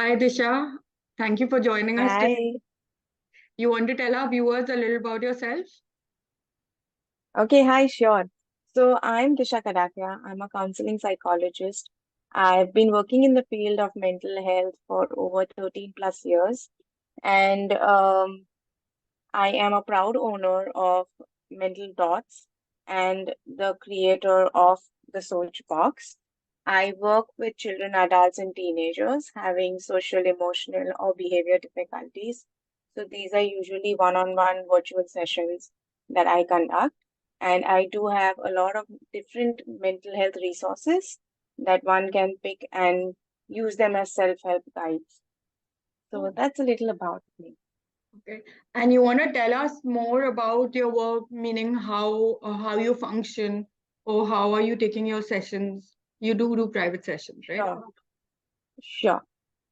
Hi, Disha. Thank you for joining us today. Hi. You want to tell our viewers a little about yourself? Okay, hi, sure. So I'm Disha Kadakia. I'm a counseling psychologist. I've been working in the field of mental health for over 13 plus years, and I am a proud owner of MentalDots and the creator of the Soch Box. I work with children, adults, and teenagers having social, emotional, or behavior difficulties. So these are usually one-on-one virtual sessions that I conduct. And I do have a lot of different mental health resources that one can pick and use them as self-help guides. So that's a little about me. Okay. And you want to tell us more about your work, meaning how you function, or how are you taking your sessions? You do private sessions, right? Sure. Sure.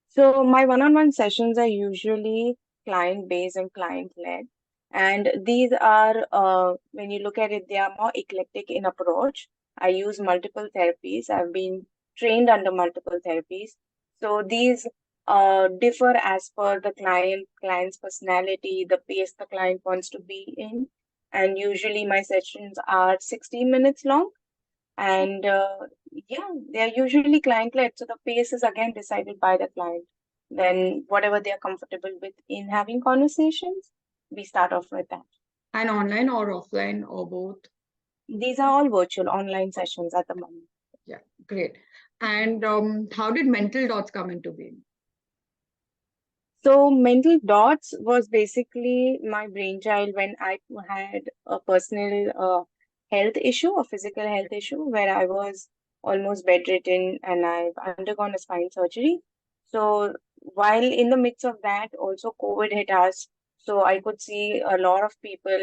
So my one-on-one sessions are usually client-based and client-led. And these are, when you look at it, they are more eclectic in approach. I use multiple therapies. I've been trained under multiple therapies. So these differ as per the client's personality, the pace the client wants to be in. And usually my sessions are 60 minutes long. And yeah, they're usually client-led. So the pace is again decided by the client. Then whatever they're comfortable with in having conversations, we start off with that. And online or offline or both? These are all virtual online sessions at the moment. Yeah, great. And how did Mental Dots come into being? So Mental Dots was basically my brainchild when I had a personal health issue, a physical health issue, where I was almost bedridden and I've undergone a spine surgery. So while in the midst of that, also COVID hit us. So I could see a lot of people,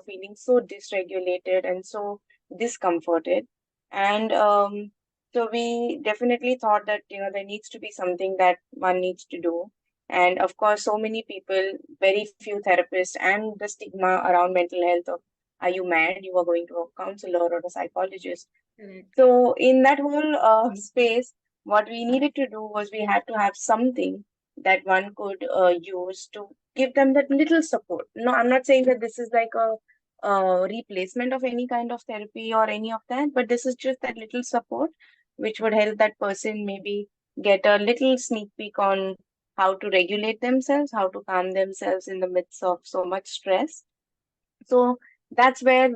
feeling so dysregulated and so discomforted. And so we definitely thought that, there needs to be something that one needs to do. And of course, so many people, very few therapists, and the stigma around mental health of, are you mad? You are going to a counselor or a psychologist. Correct. So in that whole space, what we needed to do was we had to have something that one could use to give them that little support. No, I'm not saying that this is like a replacement of any kind of therapy or any of that, but this is just that little support which would help that person maybe get a little sneak peek on how to regulate themselves, how to calm themselves in the midst of so much stress. So that's where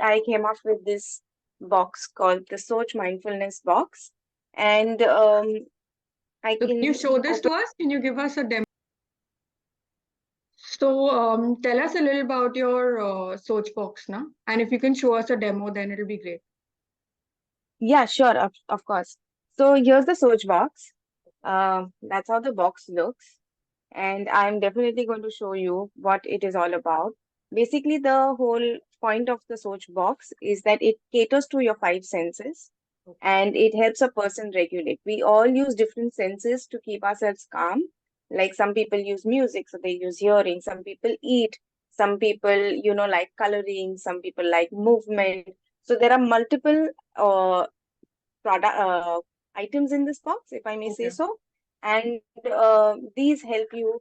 I came up with this box called the Soch Mindfulness Box. And I So can you can show this to open. us? Can you give us a demo? So tell us a little about your search box now. And if you can show us a demo, then it'll be great. Yeah, sure, of course. So here's the Soch box. That's how the box looks. And I'm definitely going to show you what it is all about. Basically, the whole point of the Soch box is that it caters to your five senses and it helps a person regulate. We all use different senses to keep ourselves calm. Like some people use music, so they use hearing. Some people eat. Some people, like coloring. Some people like movement. So there are multiple product items in this box, if I may say Okay. so. And these help you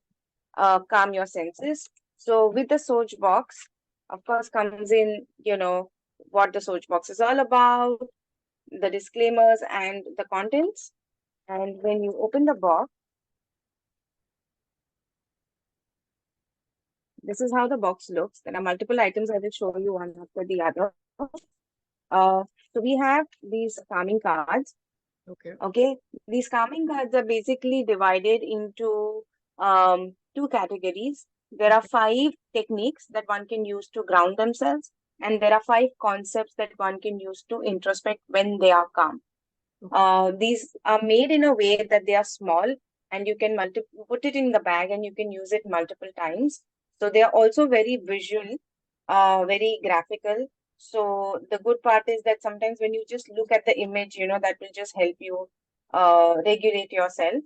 calm your senses. So with the Soch box, of course, comes in, what the Soch box is all about, the disclaimers and the contents. And when you open the box, this is how the box looks. There are multiple items. I will show you one after the other. So we have these calming cards. Okay. Okay, these calming cards are basically divided into two categories. There are five techniques that one can use to ground themselves, and there are five concepts that one can use to introspect when they are calm. These are made in a way that they are small and you can put it in the bag and you can use it multiple times. So they are also very visual, very graphical. So the good part is that sometimes when you just look at the image, that will just help you regulate yourself.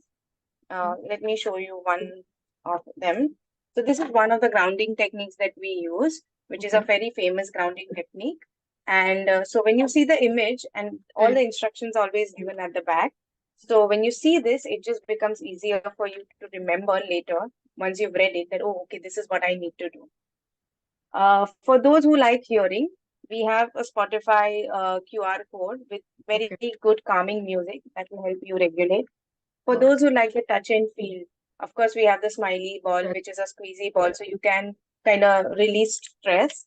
Let me show you one of them. So this is one of the grounding techniques that we use, which is a Okay. very famous grounding technique. And so when you see the image and all Right. the instructions always given at the back, So when you see this, it just becomes easier for you to remember later once you've read it that, oh, okay, this is what I need to do. For those who like hearing, we have a Spotify QR code with very Okay. good calming music that will help you regulate. For Wow. those who like the touch and feel, of course, we have the smiley ball, Right. which is a squeezy ball, so you can kind of release stress.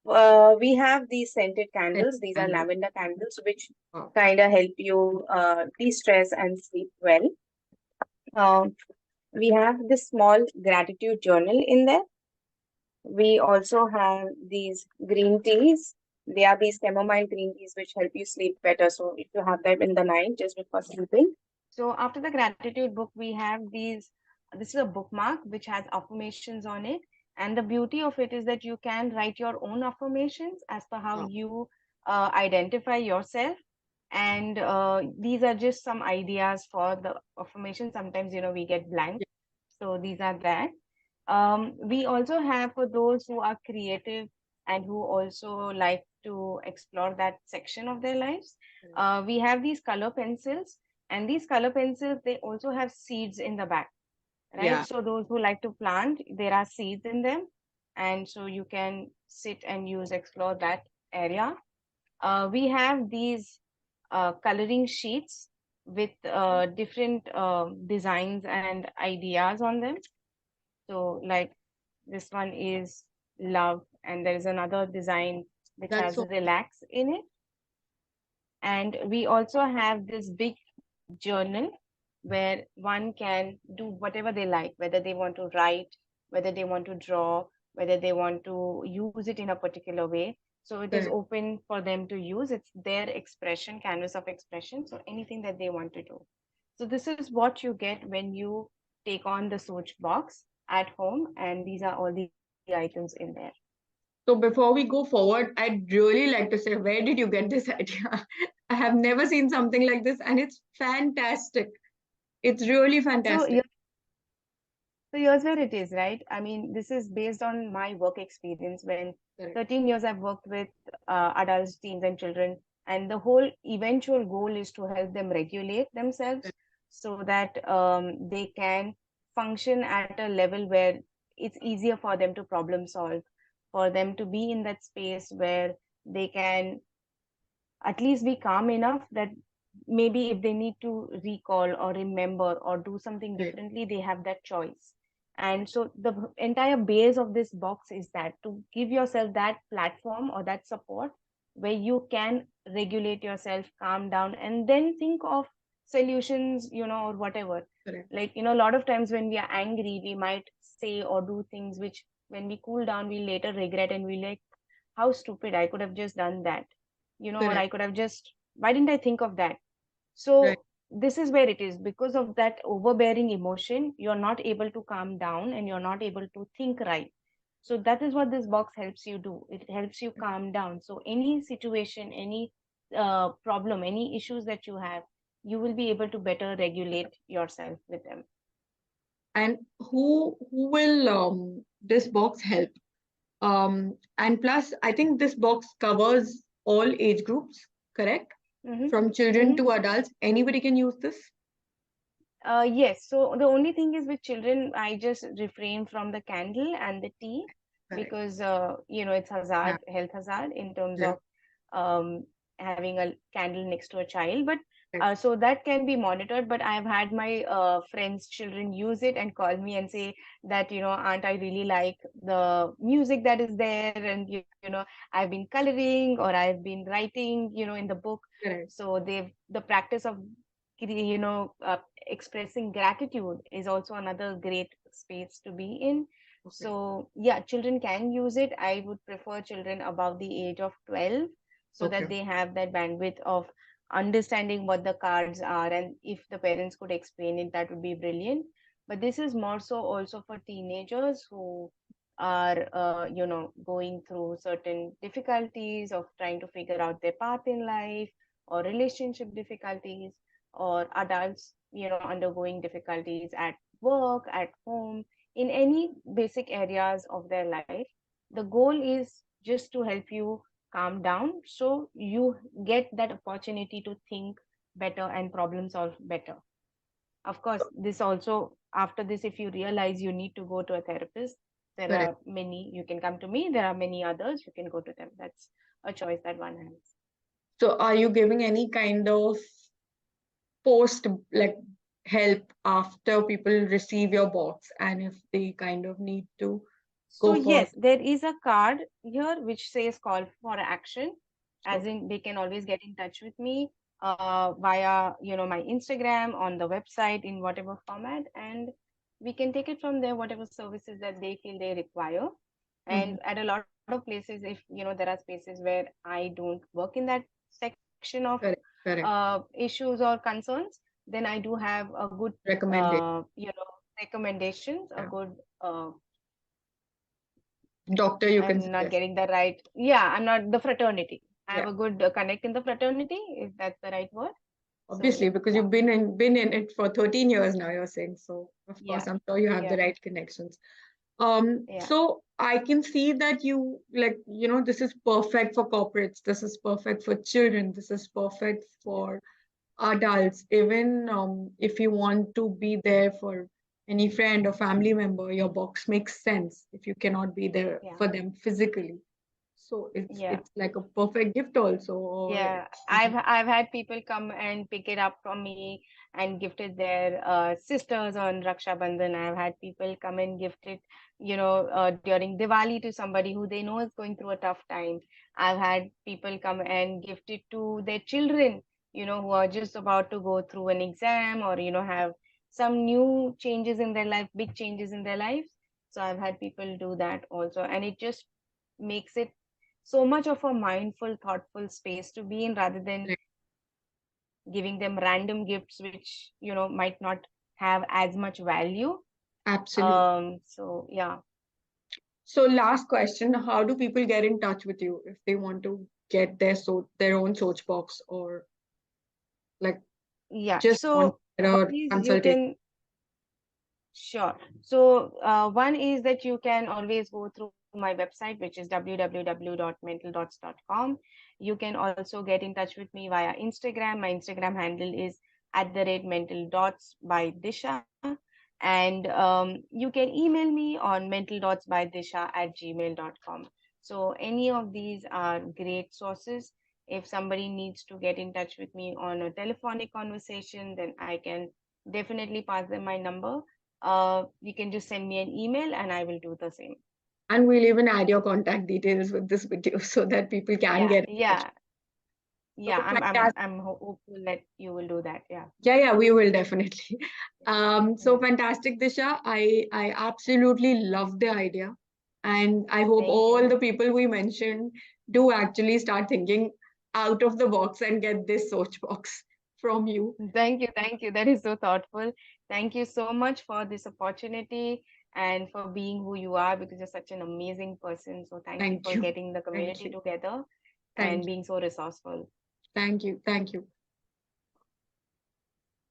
We have these scented Thank candles. These are you. lavender candles, which Wow. kind of help you de-stress and sleep well. Um, we have this small gratitude journal in there. We also have these green teas. They are these chamomile green teas which help you sleep better. So if you have them in the night just before sleeping. So after the gratitude book, we have these. This is a bookmark which has affirmations on it. And the beauty of it is that you can write your own affirmations as per how Wow. you identify yourself. And these are just some ideas for the affirmation. Sometimes, we get blank. Yeah. So these are that. We also have for those who are creative and who also like to explore that section of their lives. Correct. We have these color pencils, and these color pencils, they also have seeds in the back, right? Yeah. So those who like to plant, there are seeds in them, and so you can sit and explore that area. We have these coloring sheets with different designs and ideas on them. So, like this one is love, and there is another design which That's has so. relax in it. And we also have this big journal where one can do whatever they like, whether they want to write, whether they want to draw, whether they want to use it in a particular way. So it is Correct. open for them to use. It's their expression, canvas of expression. So anything that they want to do. So this is what you get when you take on the Soch box at home, and these are all the items in there. So before we go forward, I'd really like to say, where did you get this idea? I have never seen something like this, and it's fantastic. It's really So fantastic. So here's where it is, right? I mean, this is based on my work experience. When Correct. 13 years I've worked with adults, teens, and children, and the whole eventual goal is to help them regulate themselves Correct. so that they can function at a level where it's easier for them to problem solve, for them to be in that space where they can at least be calm enough that maybe if they need to recall or remember or do something Right. differently, they have that choice. And so the entire base of this box is that to give yourself that platform or that support where you can regulate yourself, calm down, and then think of solutions, or whatever. Correct. Like, a lot of times when we are angry, we might say or do things which when we cool down, we later regret and we like, how stupid, I could have just done that, or Correct. I could have just, why didn't I think of that? Right. So this is where it is. Because of that overbearing emotion, you're not able to calm down and you're not able to think right. So that is what this box helps you do. It helps you calm down. So any situation, any problem, any issues that you have, you will be able to better regulate yourself with them. And who will this box help? And plus, I think this box covers all age groups, correct? Mm-hmm. From children Mm-hmm. to adults, anybody can use this. Yes. So the only thing is with children, I just refrain from the candle and the tea Correct. because it's Yeah. hazard, health hazard in terms Yeah. of um, having a candle next to a child. But Correct. so that can be monitored. But I've had my friends' children use it and call me and say that, Aunt, I really like the music that is there, and I've been coloring or I've been writing, in the book. Correct. So the practice of expressing gratitude is also another great space to be in. Okay. So yeah, children can use it. I would prefer children above the age of 12 so that Okay. they have that bandwidth of understanding what the cards are, and if the parents could explain it, that would be brilliant. But this is more so also for teenagers who are going through certain difficulties of trying to figure out their path in life, or relationship difficulties, or adults undergoing difficulties at work, at home, in any basic areas of their life. The goal is just to help you calm down so you get that opportunity to think better and problem solve better. Of course, this also, after this, if you realize you need to go to a therapist, there Correct. are many, you can come to me, there are many others, you can go to them. That's a choice that one has. So are you giving any kind of post like help after people receive your box and if they kind of need to So go for yes, there is a card here which says call for action, as so in they can always get in touch with me via my Instagram, on the website, in whatever format, and we can take it from there, whatever services that they feel they require. Mhm. And at a lot of places, if there are spaces where I don't work in that section of Correct, correct. issues or concerns, then I do have a good Recommended. recommendations, a Yeah. good Doctor you can I'm not suggest. getting the right. Yeah, I'm not the fraternity. I have Yeah. a good connect in the fraternity, if that's the right word. So Obviously, because yeah, you've been in it for 13 years now, you're saying. So of course, yeah, I'm sure you have the yeah, right connections. yeah, So I can see that you like, this is perfect for corporates, this is perfect for children, this is perfect yeah, for adults. Even if you want to be there for any friend or family member, your box makes sense if you cannot be there yeah, for them physically. So it's yeah. it's like a perfect gift also, or Yeah, I've had people come and pick it up from me and gifted their sisters on Raksha Bandhan. I've had people come and gift it, during Diwali to somebody who they know is going through a tough time. I've had people come and gift it to their children, who are just about to go through an exam or have some new changes in their life, big changes in their lives. So I've had people do that also, and it just makes it so much of a mindful, thoughtful space to be in rather than like, giving them random gifts which, might not have as much value. absolutely. So yeah. So last question, how do people get in touch with you if they want to get their own Soch box or like Yeah. just want So one a is you consultation? can Sure. So, one is that you can always go through my website, which is www.mentaldots.com. You can also get in touch with me via Instagram. My Instagram handle is @mentaldots by Disha. And you can email me on mentaldotsbydisha@gmail.com. So, any of these are great sources. If somebody needs to get in touch with me on a telephonic conversation, then I can definitely pass them my number. You can just send me an email and I will do the same. And we'll even add your contact details with this video so that people can Yeah, get in touch. yeah, So yeah. fantastic. I'm hopeful that you will do that. Yeah. Yeah, yeah, we will definitely. So Yeah. fantastic, Disha. I absolutely love the idea. And I hope Thank all you. the people we mentioned do actually start thinking out of the box and get this search box from you. Thank you. Thank you. That is so thoughtful. Thank you so much for this opportunity and for being who you are because you're such an amazing person. So thank you Thank for you. getting the Thank community you. together Thank and you. being so resourceful. Thank you. Thank you.